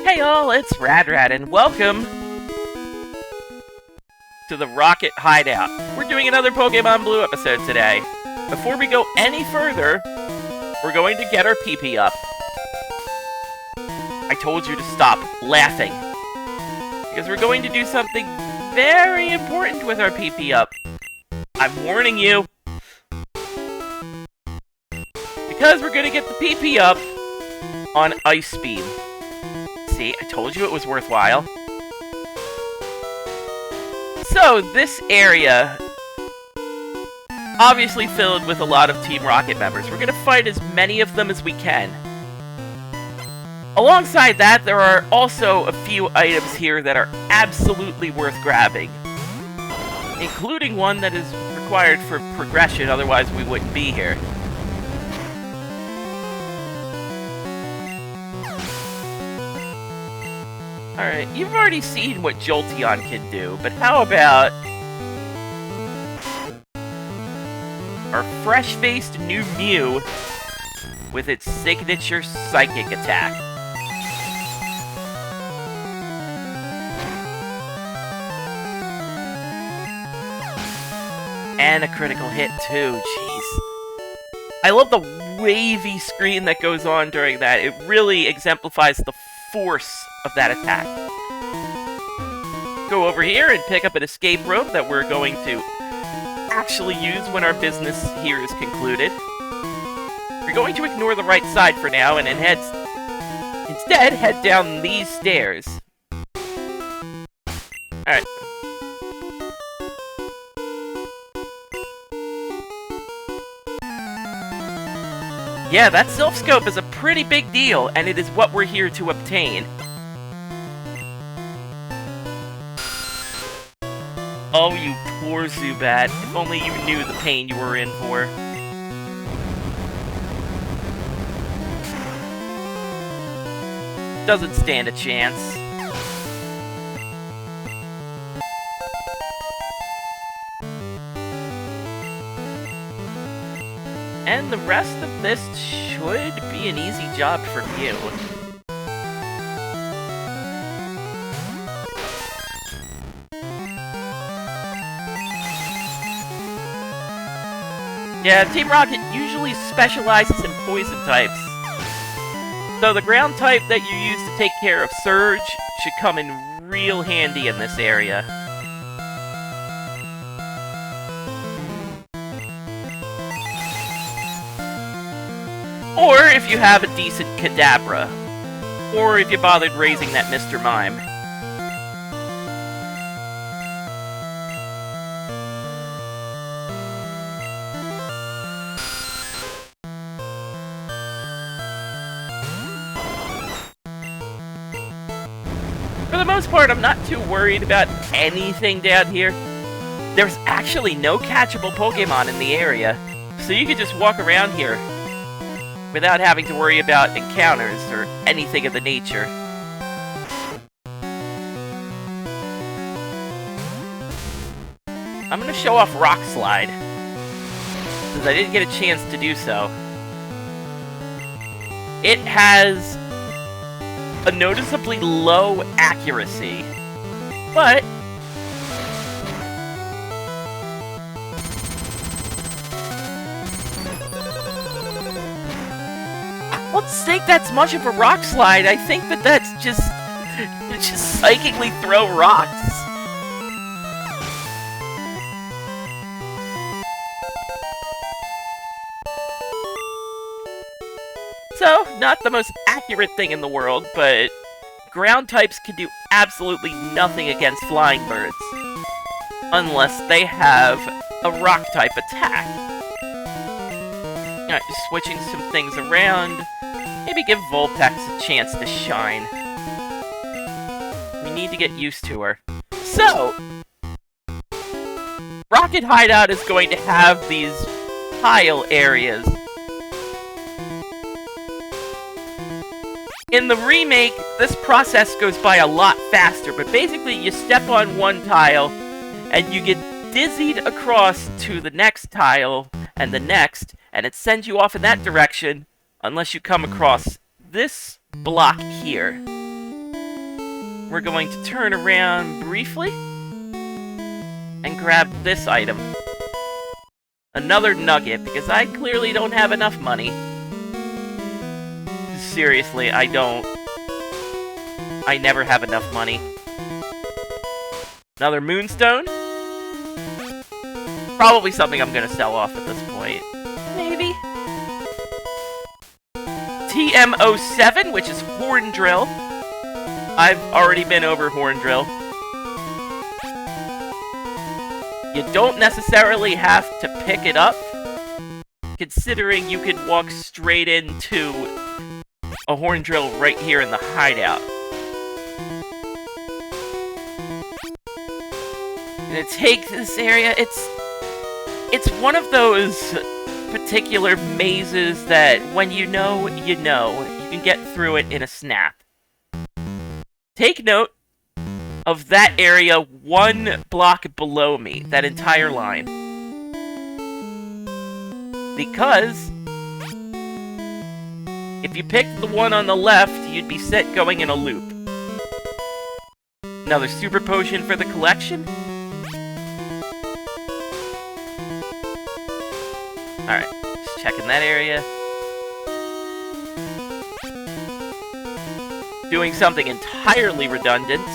Hey all, it's Rad and welcome to the Rocket Hideout. We're doing another Pokémon Blue episode today. Before we go any further, we're going to get our PP up. I told you to stop laughing, because we're going to do something very important with our PP up. I'm warning you. Because we're going to get the PP up on Ice Beam. See, I told you it was worthwhile. So, this area, obviously filled with a lot of Team Rocket members. We're going to fight as many of them as we can. Alongside that, there are also a few items here that are absolutely worth grabbing. Including one that is required for progression, otherwise we wouldn't be here. Alright, you've already seen what Jolteon can do, but how about our fresh-faced new Mew with its signature psychic attack? And a critical hit too, jeez. I love the wavy screen that goes on during that. It really exemplifies the force of that attack. Go over here and pick up an escape rope that we're going to actually use when our business here is concluded. We're going to ignore the right side for now and instead head down these stairs. Alright. Yeah, that Sylph Scope is a pretty big deal, and it is what we're here to obtain. Oh, you poor Zubat. If only you knew the pain you were in for. Doesn't stand a chance. And the rest of this should be an easy job for you. Yeah, Team Rocket usually specializes in poison types. So the ground type that you use to take care of Surge should come in real handy in this area. Or if you have a decent Kadabra. Or if you bothered raising that Mr. Mime. For the most part, I'm not too worried about anything down here. There's actually no catchable Pokemon in the area, so you can just walk around here without having to worry about encounters or anything of the nature. I'm gonna show off Rock Slide, since I didn't get a chance to do so. It has a noticeably low accuracy, but I don't think that's much of a rock slide. I think that's just psychically throw rocks. So, not the most accurate thing in the world, but ground types can do absolutely nothing against flying birds. Unless they have a rock type attack. Alright, just switching some things around. Maybe give Vulpix a chance to shine. We need to get used to her. So, Rocket Hideout is going to have these tile areas. In the remake, this process goes by a lot faster, but basically you step on one tile, and you get dizzied across to the next tile, and the next, and it sends you off in that direction, unless you come across this block here. we're going to turn around briefly and grab this item. Another nugget, because I clearly don't have enough money. Seriously, I don't. I never have enough money. Another moonstone. Probably something I'm gonna sell off at this point. Maybe. TM07, which is Horn Drill. I've already been over Horn Drill. You don't necessarily have to pick it up, considering you could walk straight into a Horn Drill right here in the hideout. And to take this area, it's one of those particular mazes that when you know, you know. You can get through it in a snap. Take note of that area 1 block below me, that entire line. Because if you picked the one on the left, you'd be set going in a loop. Another super potion for the collection. Alright, just checking that area. Doing something entirely redundant.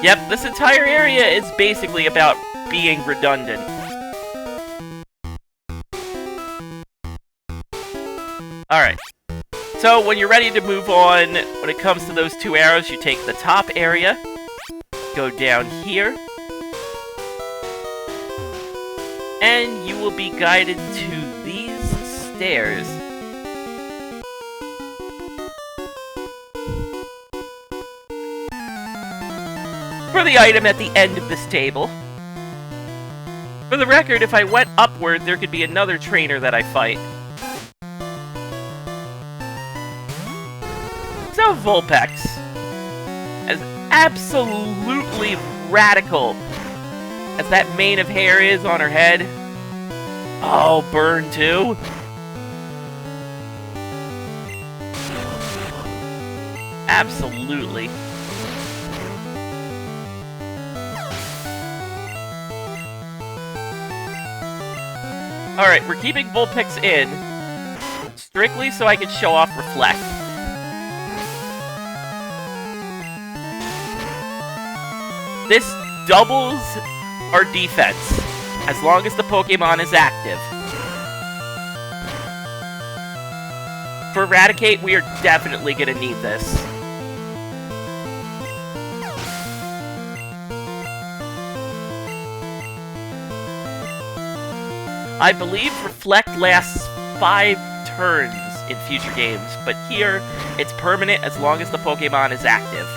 Yep, this entire area is basically about being redundant. Alright. So, when you're ready to move on, when it comes to those 2 arrows, you take the top area, go down here, and you will be guided to these stairs. For the item at the end of this table. For the record, if I went upward, there could be another trainer that I fight. So Vulpix, as absolutely radical as that mane of hair is on her head, oh, burn too. Absolutely. Alright, we're keeping Vulpix in, strictly so I can show off Reflect. This doubles our defense, as long as the Pokemon is active. For Eradicate, we are definitely gonna need this. I believe Reflect lasts 5 turns in future games, but here, it's permanent as long as the Pokemon is active.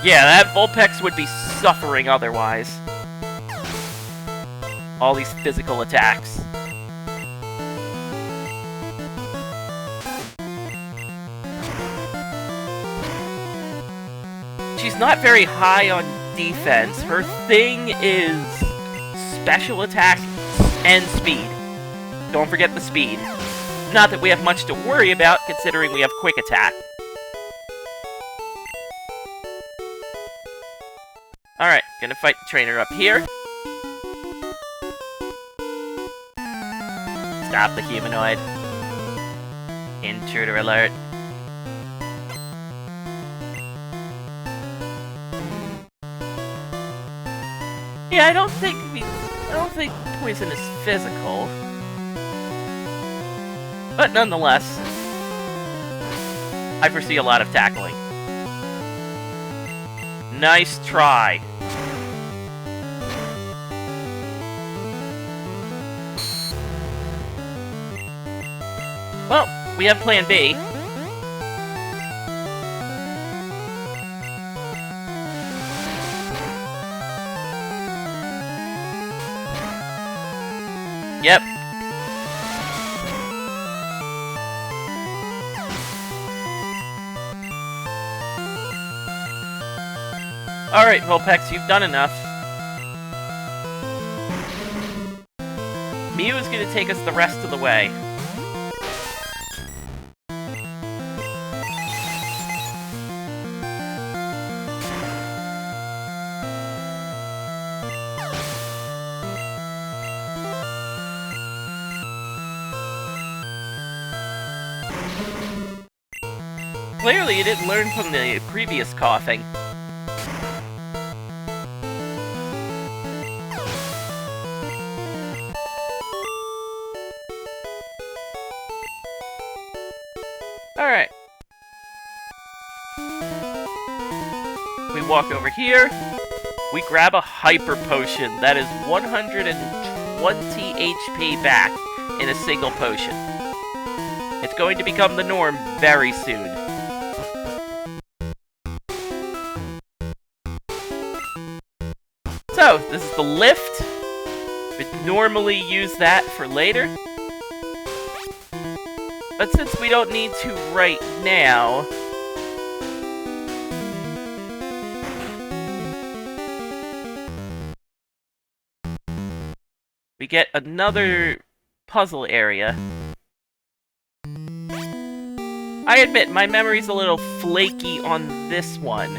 Yeah, that Vulpix would be suffering otherwise. All these physical attacks. She's not very high on defense. Her thing is special attack and speed. Don't forget the speed. Not that we have much to worry about, considering we have quick attack. Alright, gonna fight the trainer up here. Stop the humanoid. Intruder alert. Yeah, I don't think poison is physical. But nonetheless, I foresee a lot of tackling. Nice try. Well, we have plan B. Yep. Alright, Vulpix, you've done enough. Mew is going to take us the rest of the way. Clearly, you didn't learn from the previous coughing. Alright. We walk over here. We grab a Hyper Potion. That is 120 HP back in a single potion. It's going to become the norm very soon. So, this is the lift. We'd normally use that for later. But since we don't need to right now... we get another puzzle area. I admit, my memory's a little flaky on this one.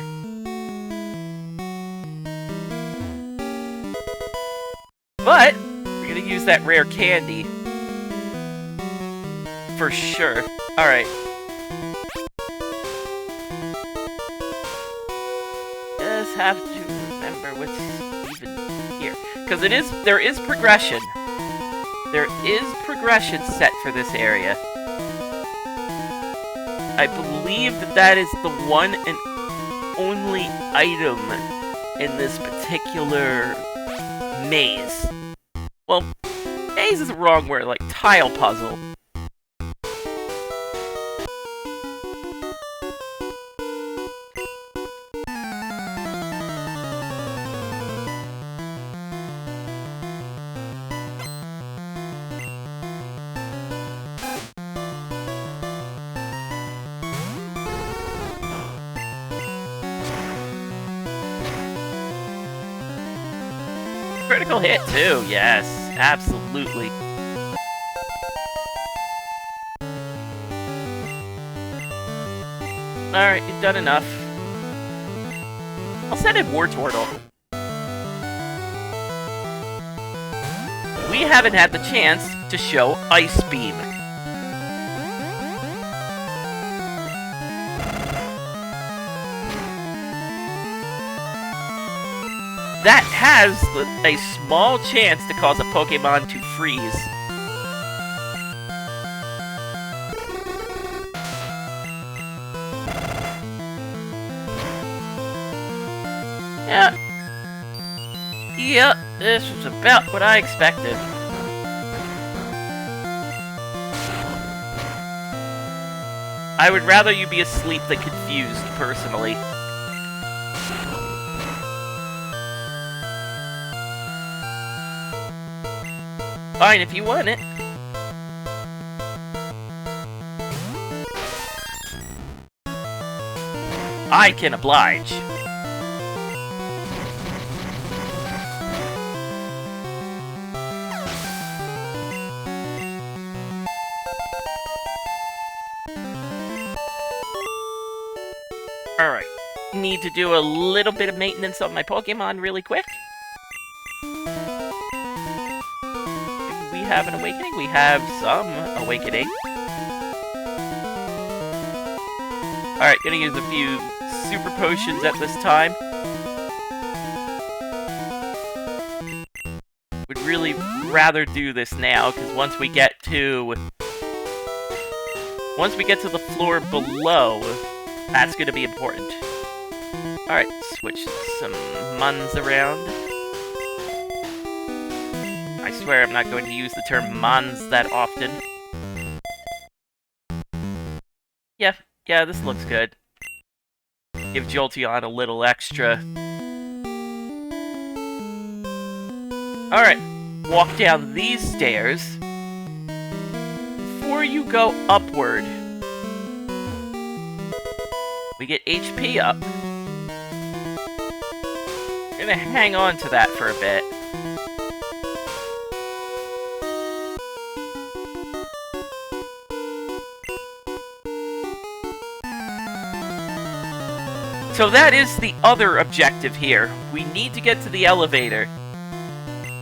But, we're gonna use that rare candy. For sure. Alright. Just have to remember what's even here. Because there is progression. There is progression set for this area. I believe that is the one and only item in this particular maze. Well, maze is the wrong word, like tile puzzle. Critical hit, too. Yes, absolutely. Alright, you've done enough. I'll send in Wartortle. We haven't had the chance to show Ice Beam. That has a small chance to cause a Pokemon to freeze. Yep, this was about what I expected. I would rather you be asleep than confused, personally. Fine if you want it. I can oblige. Alright. Need to do a little bit of maintenance on my Pokemon really quick. Have an awakening? We have some awakening. Alright, gonna use a few super potions at this time. Would really rather do this now, because once we get to the floor below, that's gonna be important. Alright, switch some Muns around. I swear I'm not going to use the term Mons that often. Yeah, this looks good. Give Jolteon a little extra. Alright, walk down these stairs. Before you go upward, we get HP up. I'm gonna hang on to that for a bit. So that is the other objective here. We need to get to the elevator.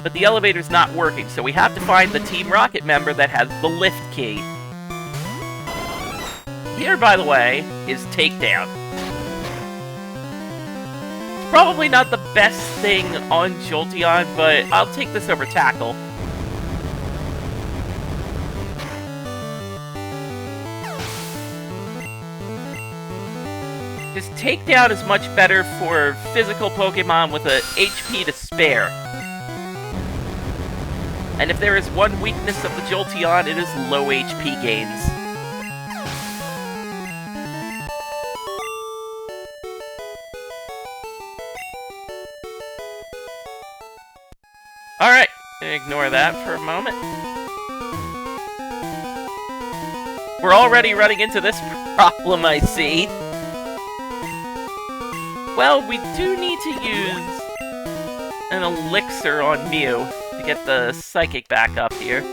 But the elevator's not working, so we have to find the Team Rocket member that has the lift key. Here, by the way, is Takedown. Probably not the best thing on Jolteon, but I'll take this over Tackle. Because Takedown is much better for physical Pokemon with a HP to spare. And if there is one weakness of the Jolteon, it is low HP gains. Alright, ignore that for a moment. We're already running into this problem, I see. Well, we do need to use an elixir on Mew to get the Psychic back up here.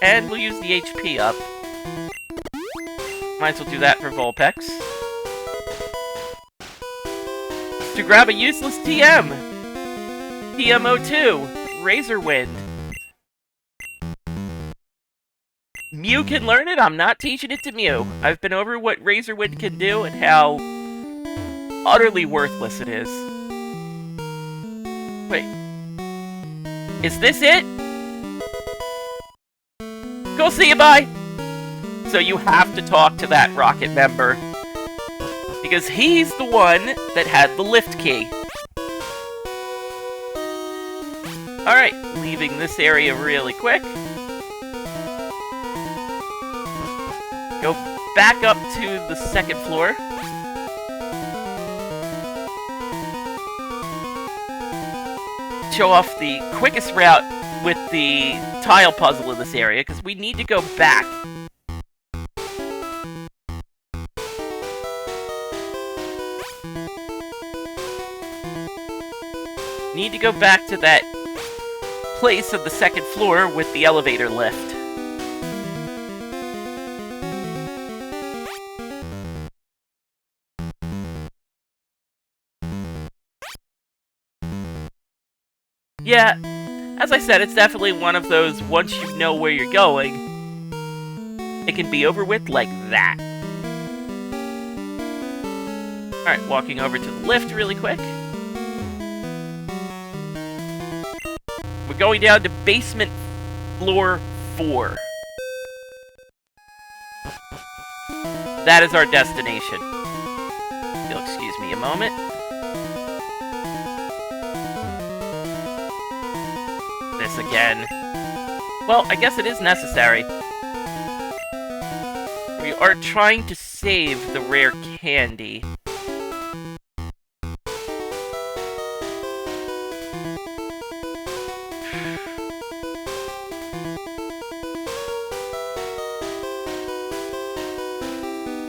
And we'll use the HP up. Might as well do that for Vulpix. To grab a useless TM! TM02! Razor Wind. Mew can learn it, I'm not teaching it to Mew. I've been over what Razor Wind can do and how utterly worthless it is. Wait. Is this it? Go see you, bye! So you have to talk to that Rocket member. Because he's the one that had the lift key. Alright, leaving this area really quick. Go back up to the second floor. Show off the quickest route with the tile puzzle in this area, because we need to go back. Need to go back to that place of the second floor with the elevator lift. Yeah, as I said, it's definitely one of those, once you know where you're going, it can be over with like that. Alright, walking over to the lift really quick. We're going down to basement floor 4. That is our destination. If you'll excuse me a moment. This again. Well, I guess it is necessary. We are trying to save the rare candy.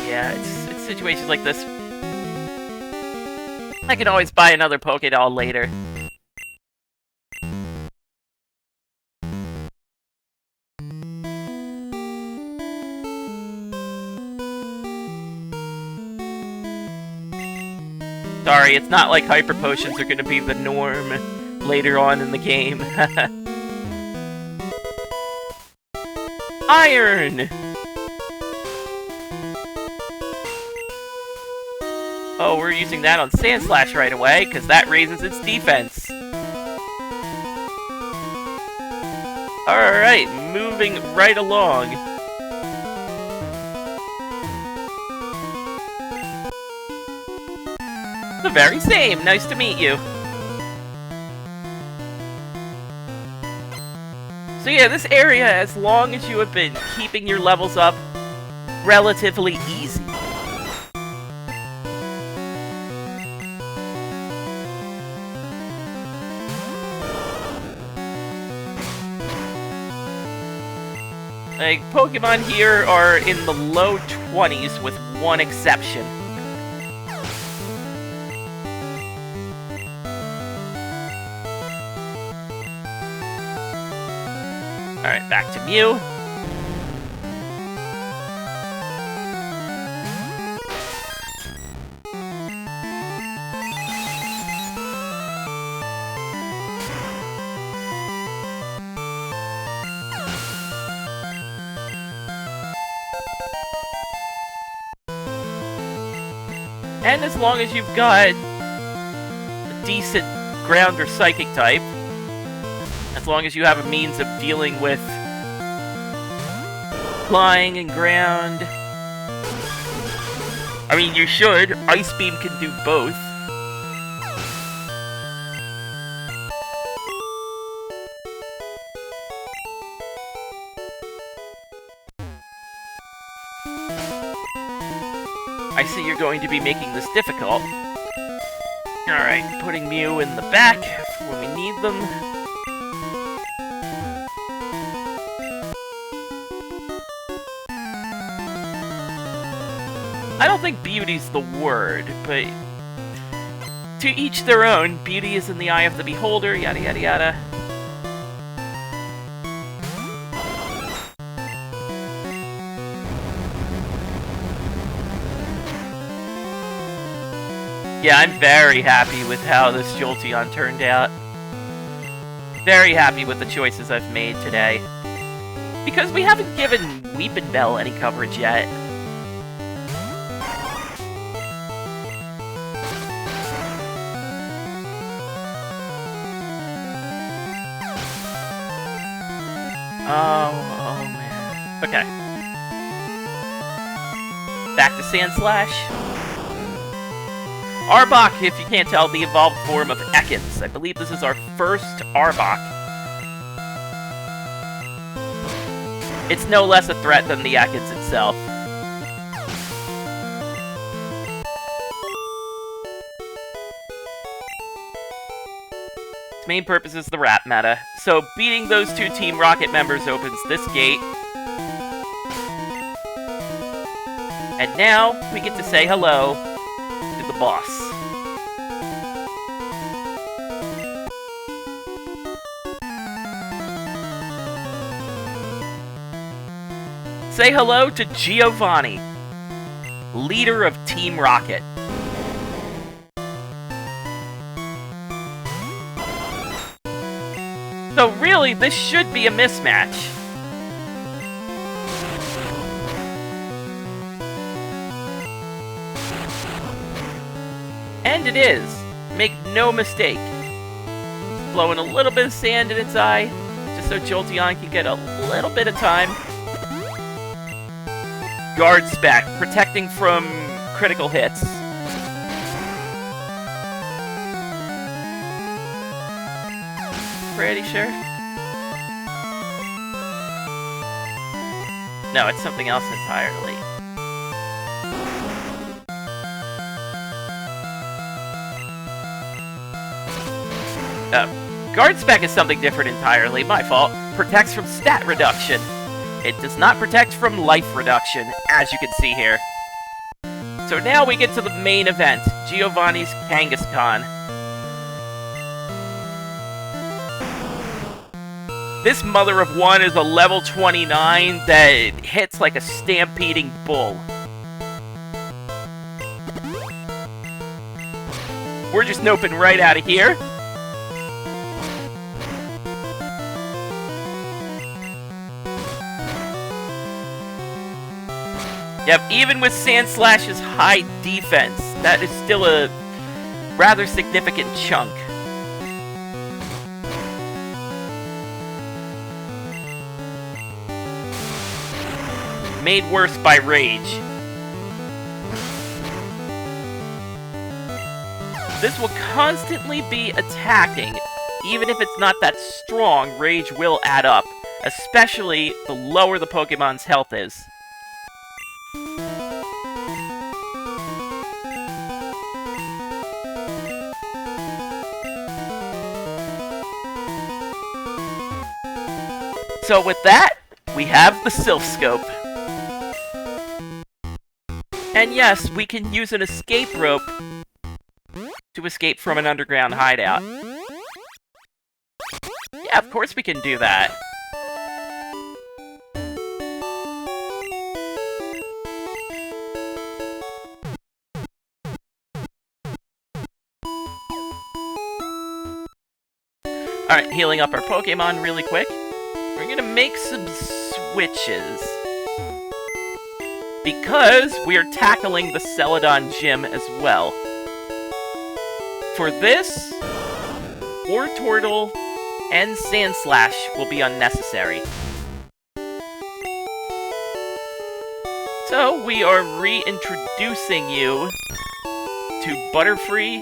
Yeah, it's situations like this. I can always buy another Pokédoll later. Sorry, it's not like Hyper Potions are gonna be the norm later on in the game. Iron! Oh, we're using that on Sandslash right away, because that raises its defense. Alright, moving right along. The very same, nice to meet you. So yeah, this area, as long as you have been keeping your levels up, relatively easy. Like, Pokemon here are in the low 20s with one exception. Alright, back to Mew. And as long as you've got a decent ground or psychic type, as long as you have a means of dealing with flying and ground. I mean, you should. Ice Beam can do both. I see you're going to be making this difficult. Alright, putting Mew in the back for when we need them. I don't think beauty's the word, but to each their own. Beauty is in the eye of the beholder, yada yada yada. Yeah, I'm very happy with how this Jolteon turned out. Very happy with the choices I've made today. Because we haven't given Weepin' Bell any coverage yet. Oh man. Okay. Back to Sandslash. Arbok, if you can't tell, the evolved form of Ekans. I believe this is our first Arbok. It's no less a threat than the Ekans itself. Its main purpose is the rap meta, so beating those two Team Rocket members opens this gate. And now, we get to say hello to the boss. Say hello to Giovanni, leader of Team Rocket. So really, this should be a mismatch. And it is. Make no mistake. Blowing a little bit of sand in its eye, just so Jolteon can get a little bit of time. Guard Spec, protecting from critical hits. Pretty sure? No, it's something else entirely. Guard Spec is something different entirely. My fault. Protects from stat reduction. It does not protect from life reduction, as you can see here. So now we get to the main event, Giovanni's Kangaskhan. This mother of one is a level 29 that hits like a stampeding bull. We're just noping right out of here. Yep, even with Sandslash's high defense, that is still a rather significant chunk. Made worse by Rage. This will constantly be attacking. Even if it's not that strong, Rage will add up, especially the lower the Pokemon's health is. So with that, we have the Sylph Scope. And yes, we can use an escape rope to escape from an underground hideout. Yeah, of course we can do that. Alright, healing up our Pokemon really quick. We're gonna make some switches. because we are tackling the Celadon Gym as well. For this, Ore Turtle and Sand Slash will be unnecessary. So we are reintroducing you to Butterfree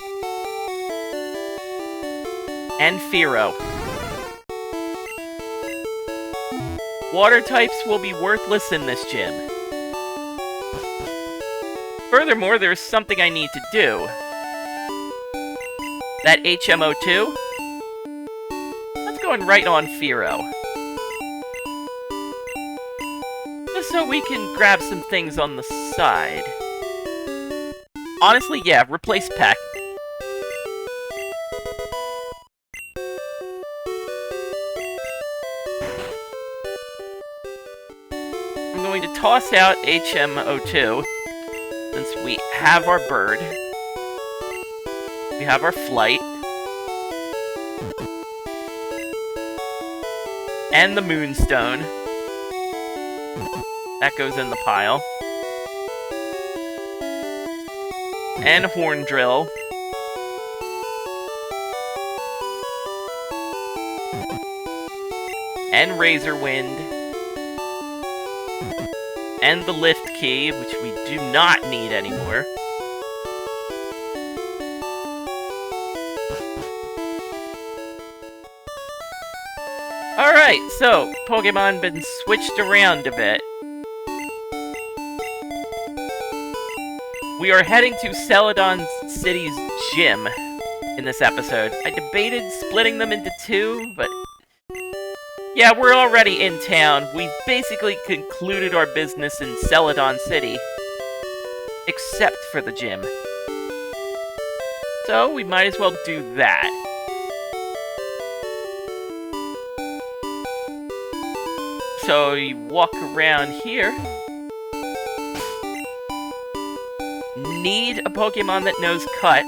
and Fearow. Water types will be worthless in this gym. Furthermore, there's something I need to do. That HMO2, let's go and write on Fearow. Just so we can grab some things on the side. Honestly, yeah, replace Peck. I'm going to toss out HMO2, since we have our bird. We have our flight. And the Moonstone. That goes in the pile. And Horn Drill. And Razor Wind. And the Lift Key, which we do not need anymore. Alright, so, Pokemon been switched around a bit. We are heading to Celadon City's gym in this episode. I debated splitting them into two, but... yeah, we're already in town. We've basically concluded our business in Celadon City. Except for the gym. So, we might as well do that. So, you walk around here. Need a Pokemon that knows Cut.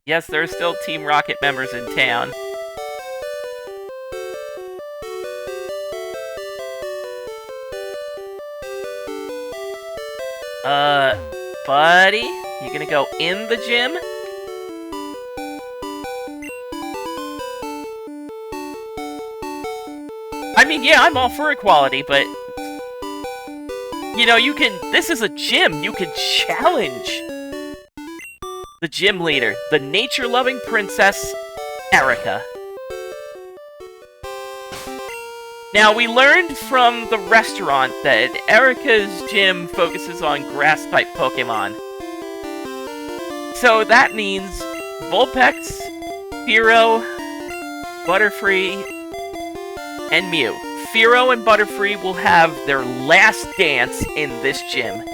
Yes, there are still Team Rocket members in town. Buddy? You gonna go in the gym? I mean, yeah, I'm all for equality, but... you know, you can... this is a gym! You can challenge the gym leader, the nature-loving princess, Erica. Now, we learned from the restaurant that Erica's gym focuses on grass-type Pokemon. So that means Vulpix, Fearow, Butterfree, and Mew. Fearow and Butterfree will have their last dance in this gym.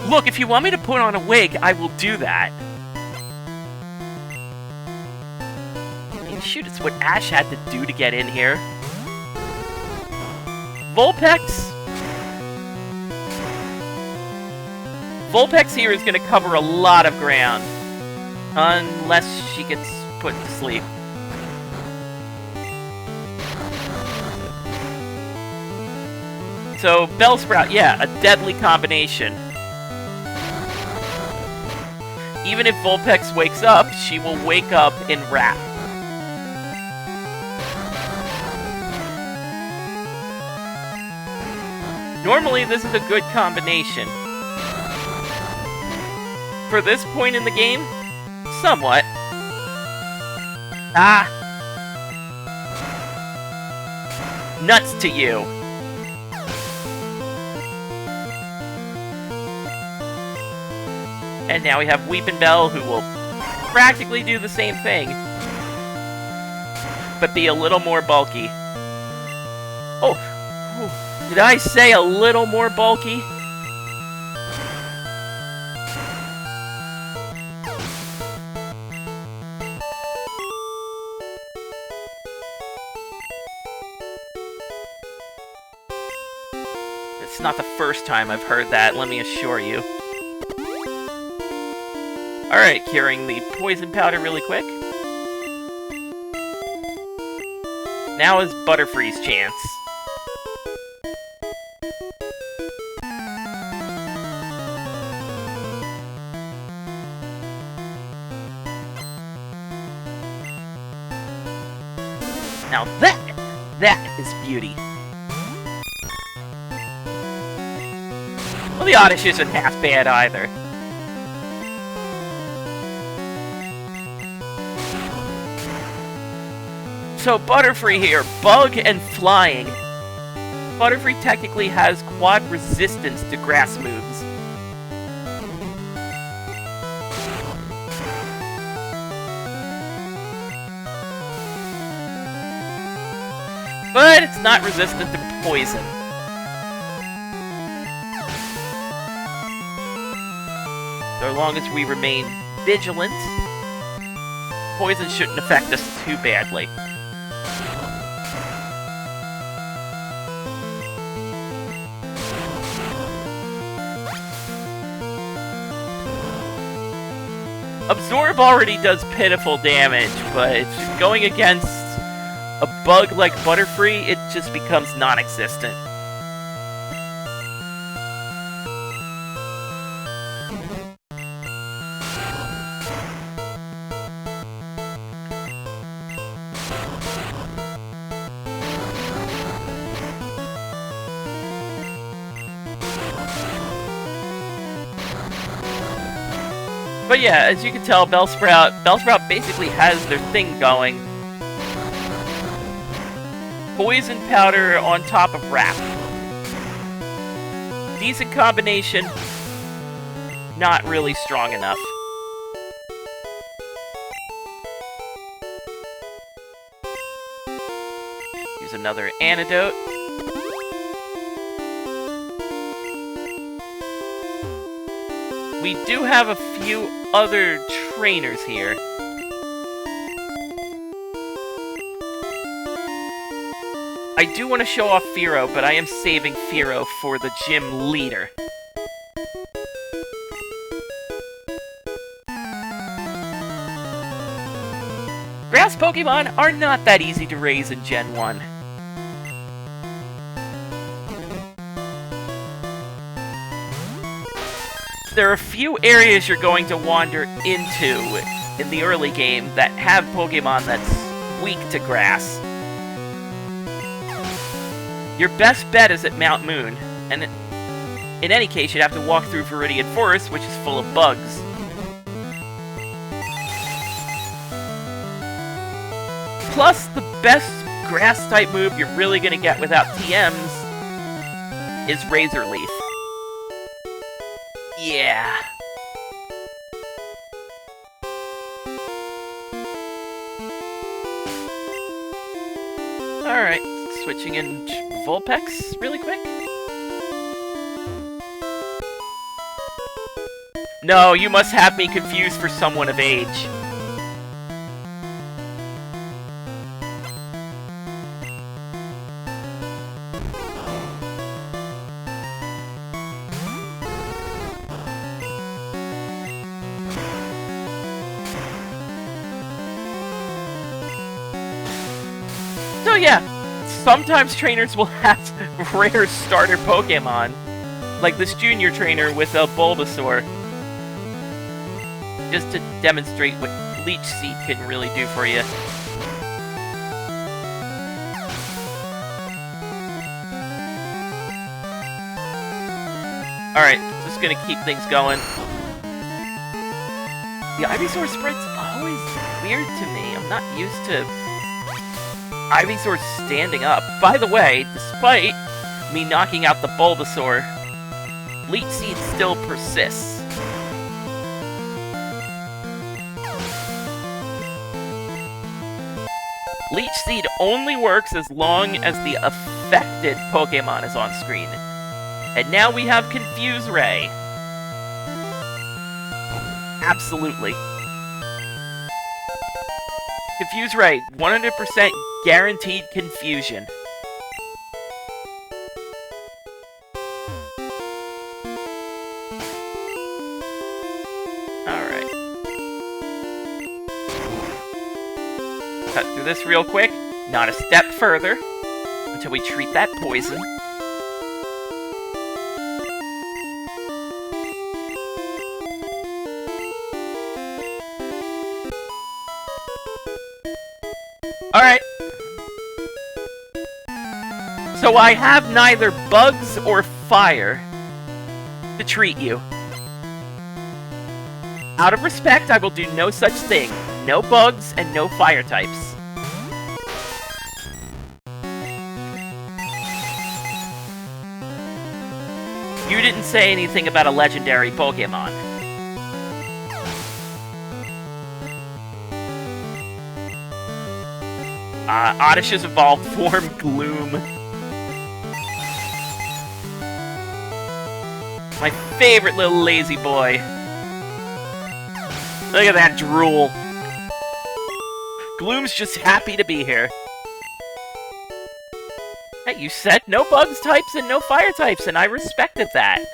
Look, if you want me to put on a wig, I will do that. I mean, shoot, it's what Ash had to do to get in here. Vulpix here is going to cover a lot of ground. Unless she gets put to sleep. So, Bellsprout, yeah, a deadly combination. Even if Vulpix wakes up, she will wake up in wrath. Normally, this is a good combination. For this point in the game, somewhat. Ah! Nuts to you! And now we have Weepinbell, who will practically do the same thing, but be a little more bulky. Oh! Did I say a little more bulky? It's not the first time I've heard that, let me assure you. Alright, curing the poison powder really quick. Now is Butterfree's chance. Now that is beauty. Well, the Oddish isn't half bad either. So Butterfree here, Bug and Flying. Butterfree technically has quad resistance to grass moves. But it's not resistant to poison. So long as we remain vigilant, poison shouldn't affect us too badly. Absorb already does pitiful damage, but going against a bug like Butterfree, it just becomes non-existent. But yeah, as you can tell, Bellsprout basically has their thing going. Poison powder on top of wrap. Decent combination, not really strong enough. Use another antidote. We do have a few other trainers here. I do want to show off Firo, but I am saving Firo for the gym leader. Grass Pokemon are not that easy to raise in Gen 1. There are a few areas you're going to wander into in the early game that have Pokemon that's weak to grass. Your best bet is at Mount Moon, and in any case, you'd have to walk through Viridian Forest, which is full of bugs. Plus, the best grass-type move you're really going to get without TMs is Razor Leaf. Yeah. Alright, switching in Vulpix really quick. No, you must have me confused for someone of age. So yeah, sometimes trainers will have rare starter Pokemon, like this junior trainer with a Bulbasaur, just to demonstrate what Leech Seed can really do for you. Alright, just gonna keep things going. The Ivysaur spread's always weird to me. I'm not used to Ivysaur standing up. By the way, despite me knocking out the Bulbasaur, Leech Seed still persists. Leech Seed only works as long as the affected Pokemon is on screen. And now we have Confuse Ray. Absolutely. Confuse Ray, 100% guaranteed confusion. Alright. Cut through this real quick. Not a step further until we treat that poison. Alright. So I have neither bugs or fire to treat you. Out of respect, I will do no such thing. No bugs and no fire types. You didn't say anything about a legendary Pokémon. Oddish's evolved form, Gloom. My favorite little lazy boy. Look at that drool. Gloom's just happy to be here. Hey, you said no bugs types and no fire types, and I respected that.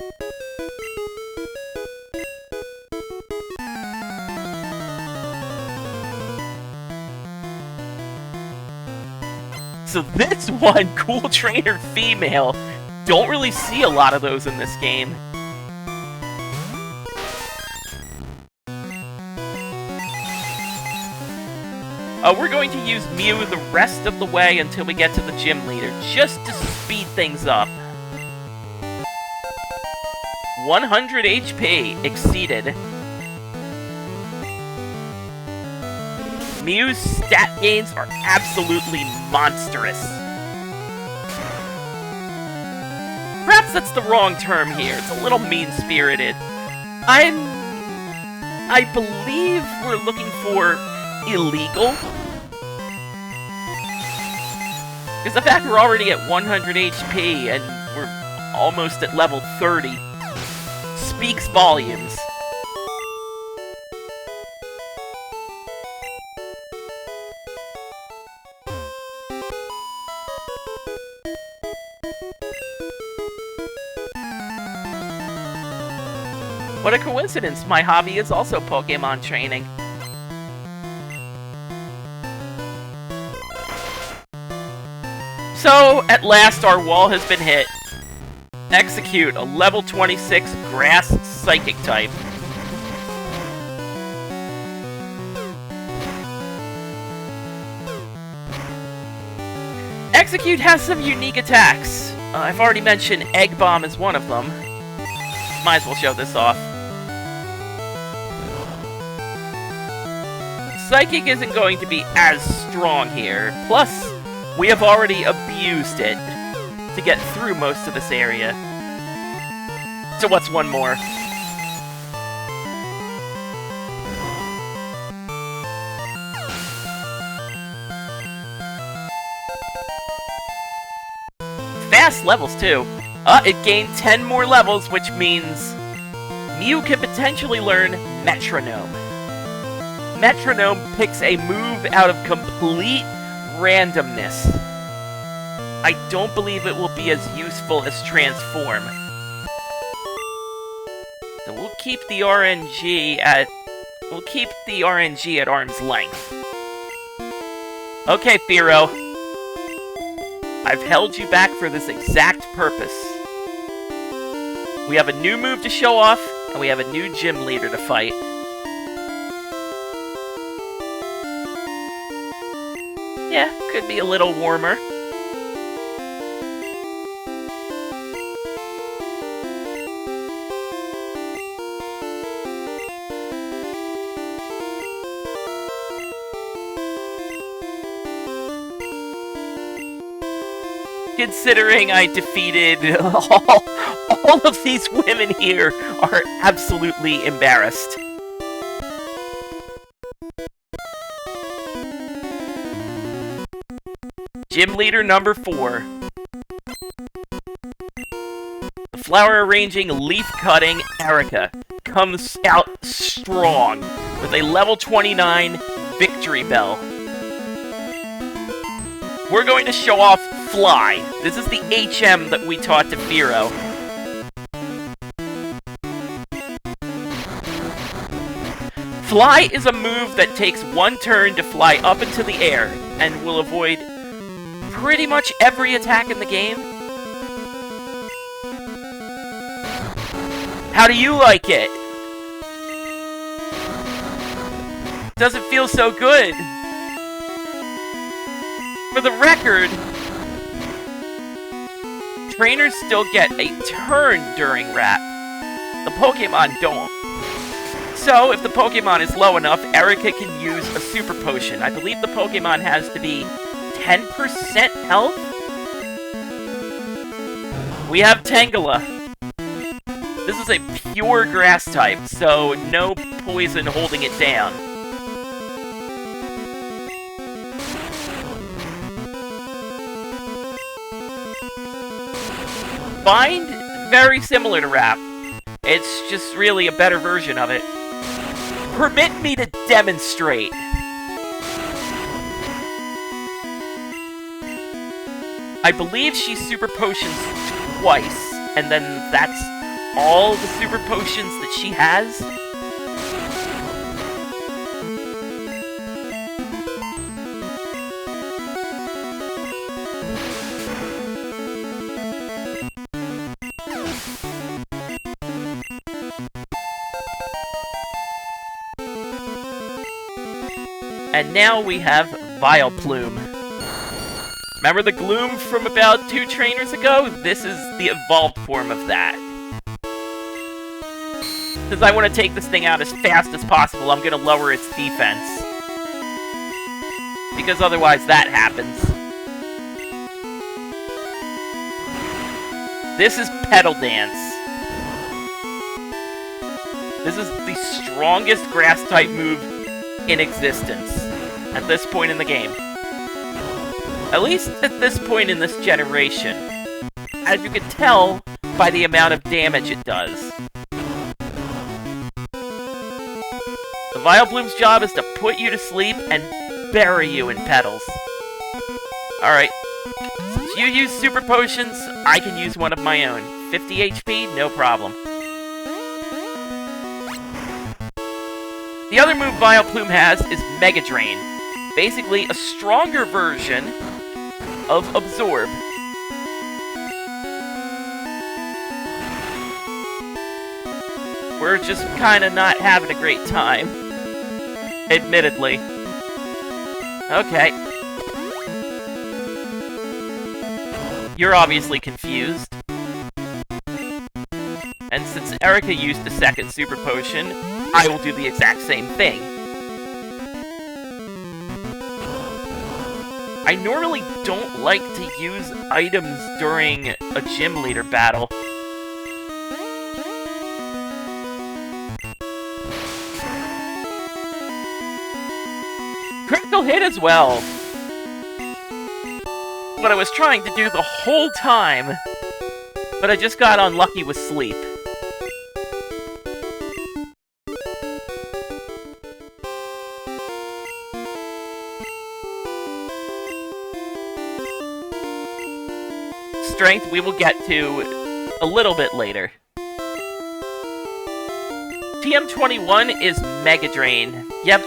So this one, cool trainer female, don't really see a lot of those in this game. We're going to use Mew the rest of the way until we get to the gym leader, just to speed things up. 100 HP exceeded. Mew's stat gains are absolutely monstrous. Perhaps that's the wrong term here. It's a little mean-spirited. I believe we're looking for illegal. Because the fact we're already at 100 HP and we're almost at level 30 speaks volumes. What a coincidence, my hobby is also Pokémon training. So, at last our wall has been hit. Execute, a level 26 Grass Psychic type. Execute has some unique attacks. I've already mentioned Egg Bomb is one of them. Might as well show this off. Psychic isn't going to be as strong here. Plus, we have already abused it to get through most of this area. So what's one more? Fast levels, too. It gained 10 more levels, which means Mew can potentially learn Metronome. Metronome picks a move out of complete randomness. I don't believe it will be as useful as Transform. So we'll keep the RNG at arm's length. Okay, Firo. I've held you back for this exact purpose. We have a new move to show off, and we have a new gym leader to fight. Yeah, could be a little warmer. Considering I defeated all of these women here are absolutely embarrassed. Gym leader number 4. The flower arranging, leaf cutting Erica comes out strong with a level 29 Victory Bell. We're going to show off Fly. This is the HM that we taught to Firo. Fly is a move that takes one turn to fly up into the air, and will avoid pretty much every attack in the game. How do you like it? Doesn't feel so good. For the record, trainers still get a turn during Wrap. The Pokemon don't. So, if the Pokemon is low enough, Erica can use a Super Potion. I believe the Pokemon has to be 10% health? We have Tangela. This is a pure grass type, so no poison holding it down. Bind, very similar to Wrap. It's just really a better version of it. Permit me to demonstrate. I believe she Super Potions twice, and then that's all the Super Potions that she has. And now we have Vileplume. Remember the Gloom from about 2 trainers ago? This is the evolved form of that. Since I want to take this thing out as fast as possible, I'm going to lower its defense. Because otherwise that happens. This is Petal Dance. This is the strongest grass-type move in existence at this point in the game. At least at this point in this generation. As you can tell by the amount of damage it does. The Vileplume's job is to put you to sleep and bury you in petals. Alright. Since you use Super Potions, I can use one of my own. 50 HP, no problem. The other move Vileplume has is Mega Drain. Basically, a stronger version of Absorb. We're just kinda not having a great time. Admittedly. Okay. You're obviously confused. And since Erica used the second Super Potion, I will do the exact same thing. I normally don't like to use items during a gym leader battle. Critical hit as well. What I was trying to do the whole time, but I just got unlucky with sleep. Strength we will get to a little bit later. TM21 is Mega Drain. Yep.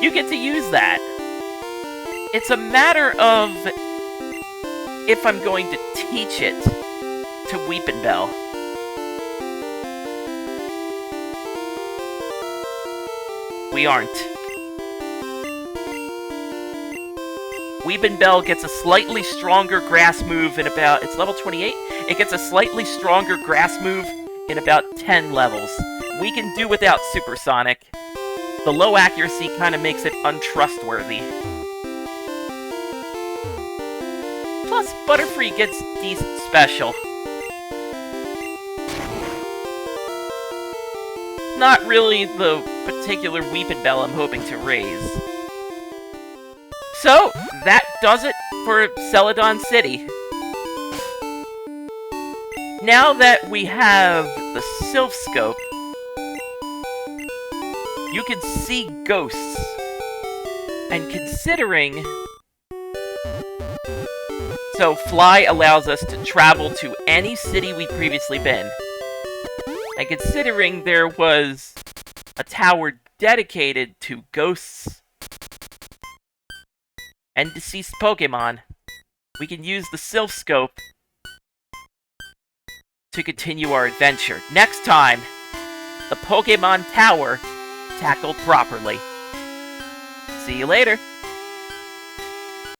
You get to use that. It's a matter of if I'm going to teach it to Weepinbell. We aren't. Weepinbell gets a slightly stronger grass move in about... It's level 28? It gets a slightly stronger grass move in about 10 levels. We can do without Supersonic. The low accuracy kind of makes it untrustworthy. Plus, Butterfree gets decent special. Not really the particular Weepinbell I'm hoping to raise. So, that does it for Celadon City. Now that we have the Sylph Scope, you can see ghosts. And considering... So, Fly allows us to travel to any city we've previously been. And considering there was a tower dedicated to ghosts and deceased Pokemon, we can use the Sylph Scope to continue our adventure. Next time, the Pokemon Tower tackled properly. See you later.